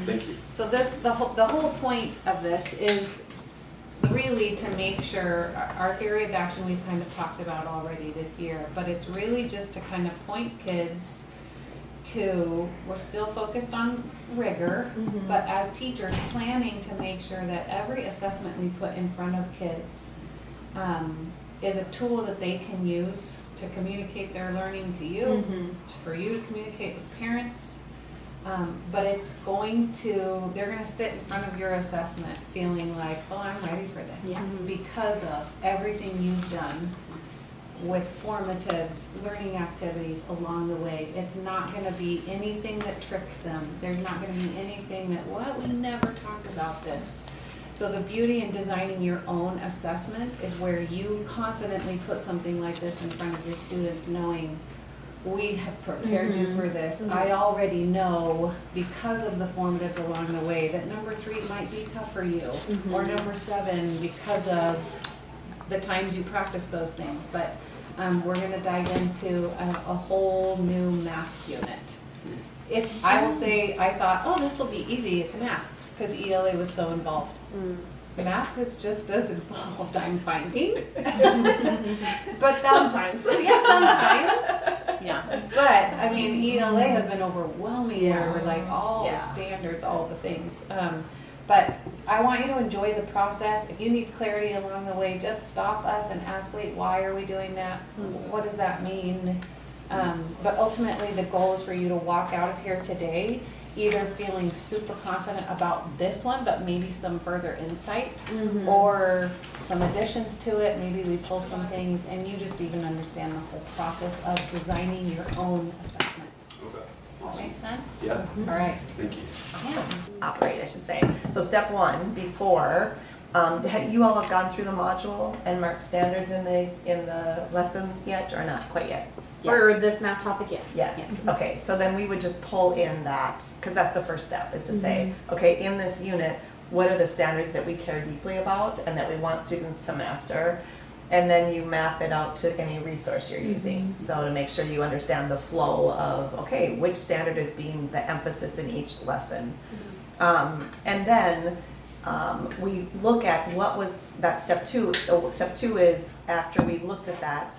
Thank you. So the whole point of this is really to make sure, our theory of action we've kind of talked about already this year, but it's really just to kind of point kids to, we're still focused on rigor, but as teachers planning to make sure that every assessment we put in front of kids is a tool that they can use to communicate their learning to you, for you to communicate with parents. But it's going to, they're going to sit in front of your assessment feeling like, oh, I'm ready for this, because of everything you've done with formatives, learning activities along the way. It's not going to be anything that tricks them. There's not going to be anything that, what, we never talked about this. So the beauty in designing your own assessment is where you confidently put something like this in front of your students, knowing we have prepared you for this. I already know, because of the formatives along the way, that number 3 might be tough for you, or number 7 because of the times you practice those things. But we're going to dive into a whole new math unit. I will say, I thought, oh, this will be easy. It's math, because ELA was so involved. Math is just as involved, I'm finding. But sometimes. Yeah, sometimes. Yeah. But I mean, ELA has been overwhelming, where we're like all the standards, all the things. But I want you to enjoy the process. If you need clarity along the way, just stop us and ask, wait, why are we doing that? What does that mean? But ultimately, the goal is for you to walk out of here today either feeling super confident about this one, but maybe some further insight, or some additions to it. Maybe we pull some things, and you just even understand the whole process of designing your own assessment. Okay. That Awesome. makes sense? Yeah. All right. Thank you. Yeah. Operate, I should say. So step 1, before, you all have gone through the module and marked standards in the lessons yet, or not quite yet? For this math topic, yes. Yes. Okay, so then we would just pull in that, because that's the first step, is to say, okay, in this unit, what are the standards that we care deeply about and that we want students to master? And then you map it out to any resource you're using. So to make sure you understand the flow of, okay, which standard is being the emphasis in each lesson. And then we look at what was that step 2. So step 2 is, after we've looked at that,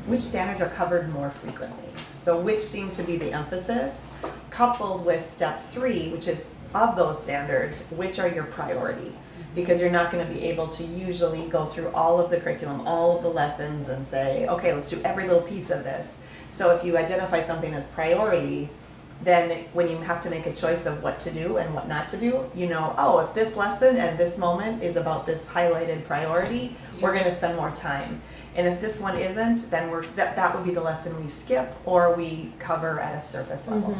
which standards are covered more frequently? So which seem to be the emphasis, coupled with step 3, which is, of those standards, which are your priority? Because you're not going to be able to usually go through all of the curriculum, all of the lessons, and say, okay, let's do every little piece of this. So if you identify something as priority, then when you have to make a choice of what to do and what not to do, you know, oh, if this lesson and this moment is about this highlighted priority, we're going to spend more time. And if this one isn't, then that would be the lesson we skip or we cover at a surface level.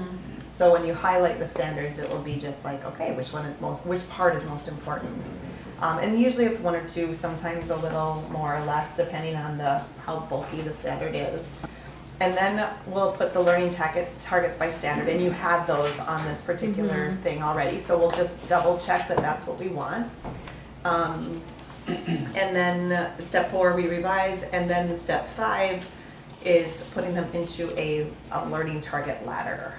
So when you highlight the standards, it will be just like, okay, which part is most important? And usually it's 1 or 2, sometimes a little more or less, depending on how bulky the standard is. And then we'll put the learning targets by standard, and you have those on this particular thing already. So we'll just double check that that's what we want. And then step 4, we revise, and then step 5 is putting them into a learning target ladder.